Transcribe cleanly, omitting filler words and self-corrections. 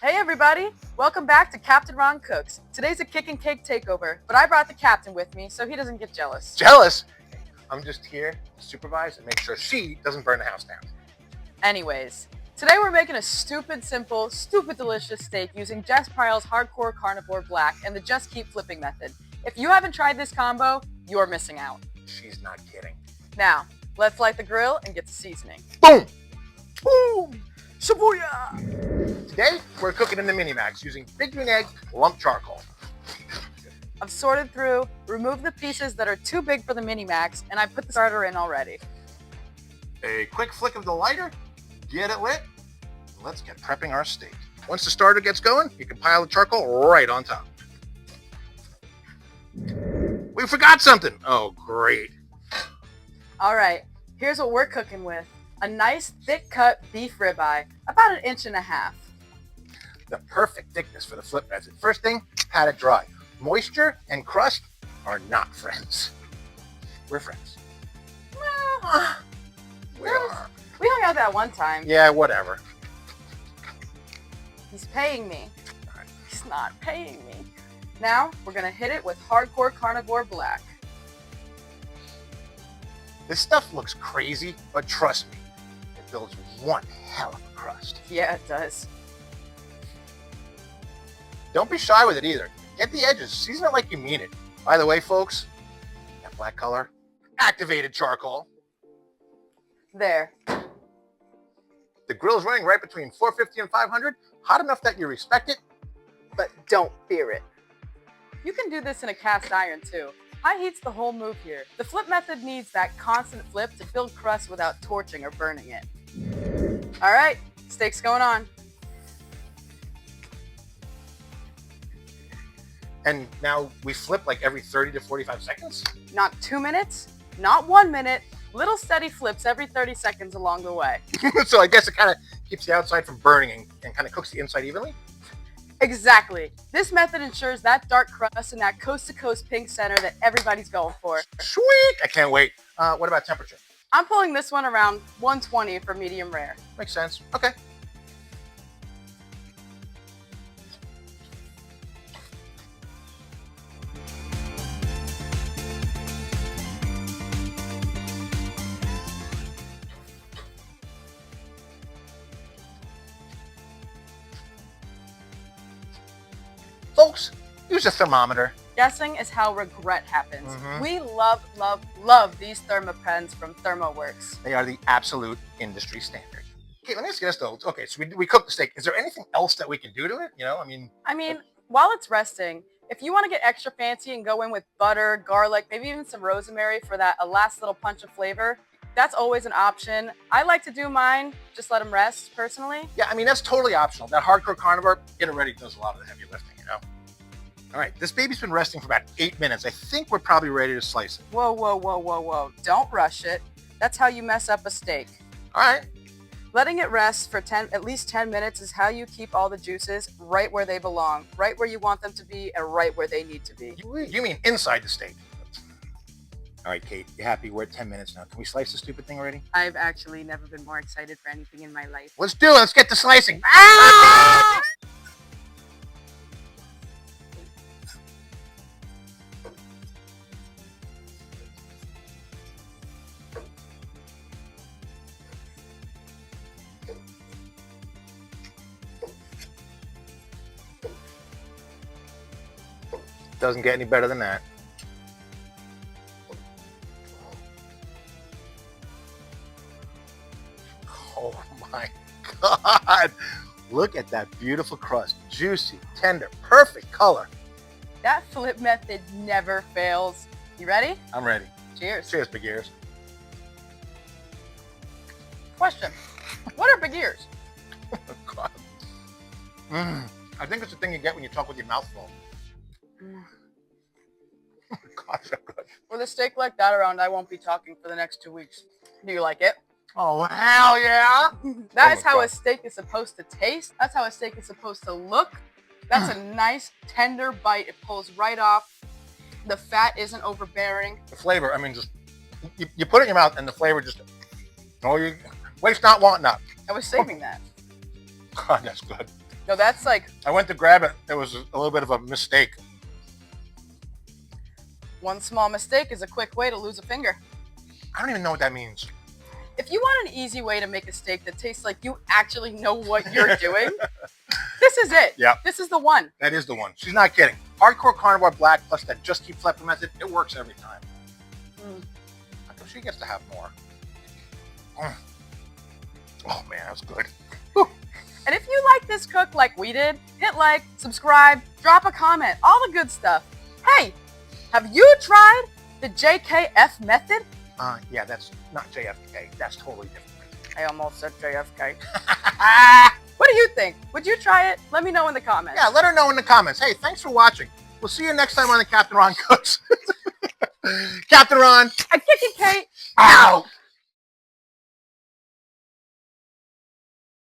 Hey everybody! Welcome back to Captain Ron Cooks. Today's a kick and cake takeover, but I brought the captain with me so he doesn't get jealous. Jealous? I'm just here to supervise and make sure she doesn't burn the house down. Anyways, today we're making a stupid simple, stupid delicious steak using Jess Pryles Hardcore Carnivore Black and the Just Keep Flipping method. If you haven't tried this combo, you're missing out. She's not kidding. Now, let's light the grill and get to seasoning. Boom! Boom! Shabuya! Today, we're cooking in the MiniMax using Big Green Egg lump charcoal. I've sorted through, removed the pieces that are too big for the MiniMax, and I put the starter in already. A quick flick of the lighter, get it lit, and let's get prepping our steak. Once the starter gets going, you can pile the charcoal right on top. We forgot something. Oh, great. All right, here's what we're cooking with. A nice thick cut beef ribeye, about 1.5 inches. The perfect thickness for the flip method. First thing, pat it dry. Moisture and crust are not friends. We're friends. Well, We are. we hung out that one time. Yeah, whatever. He's paying me. All right. He's not paying me. Now, we're gonna hit it with Hardcore Carnivore Black. This stuff looks crazy, but trust me, it builds one hell of a crust. Yeah, it does. Don't be shy with it either. Get the edges, season it like you mean it. By the way, folks, that black color, activated charcoal. There. The grill's running right between 450 and 500, hot enough that you respect it. But don't fear it. You can do this in a cast iron too. High heat's the whole move here. The flip method needs that constant flip to build crust without torching or burning it. All right, steak's going on. And now we flip like every 30 to 45 seconds. Not 2 minutes, not 1 minute, little steady flips every 30 seconds along the way. So I guess it kind of keeps the outside from burning and kind of cooks the inside evenly. Exactly. This method ensures that dark crust and that coast-to-coast pink center that everybody's going for. Sweet! I can't wait. What about temperature? I'm pulling this one around 120 for medium rare. Makes sense. Okay. Folks, use a thermometer. Guessing is how regret happens. Mhm. We love, love, love these Thermapens from Thermoworks. They are the absolute industry standard. Okay, let me ask you this though. Okay, so we cooked the steak. Is there anything else that we can do to it? You know, I mean, While it's resting, if you want to get extra fancy and go in with butter, garlic, maybe even some rosemary for that last little punch of flavor, that's always an option. I like to do mine, just let them rest personally. yeah, I mean, that's totally optional. That hardcore carnivore, get it ready, does a lot of the heavy lifting, you know? All right, this baby's been resting for about 8 minutes. I think we're probably ready to slice it. Whoa, whoa, whoa, whoa, whoa. Don't rush it. That's how you mess up a steak. All right. Letting it rest for at least 10 minutes is how you keep all the juices right where they belong, right where you want them to be and right where they need to be. You mean inside the steak? All right, Kate, you happy? We're at 10 minutes now. Can we slice the stupid thing already? I've actually never been more excited for anything in my life. Let's do it. Let's get to slicing. Ah! Doesn't get any better than that. Oh my God. Look at that beautiful crust. Juicy, tender, perfect color. That flip method never fails. You ready? I'm ready. Cheers. Cheers, big ears. Question. What are big ears? Oh, God. I think it's the thing you get when you talk with your mouth full. Oh, God, so good. With a steak like that around, I won't be talking for the next 2 weeks. Do you like it? Oh, hell yeah. That is how God. a steak is supposed to taste. That's how a steak is supposed to look. That's a nice, tender bite. It pulls right off. The fat isn't overbearing. The flavor, I mean, just, you put it in your mouth and the flavor just, oh, you waste not, want not. I was saving that. God, that's good. No, that's like I went to grab it. It was a little bit of a mistake. one small mistake is a quick way to lose a finger. I don't even know what that means. If you want an easy way to make a steak that tastes like you actually know what you're doing, this is it. Yeah. This is the one. That is the one. She's not kidding. Hardcore Carnivore Black plus that Just Keep Flipping method, it works every time. I think she gets to have more. Oh man, that was good. And if you like this cook like we did, hit like, subscribe, drop a comment, all the good stuff. Hey, have you tried the JKF method? Yeah, that's not JFK. That's totally different. I almost said JFK. What do you think? Would you try it? Let me know in the comments. Yeah, let her know in the comments. Hey, thanks for watching. We'll see you next time on the Captain Ron Cooks. Captain Ron. And Kiki Kate. Out.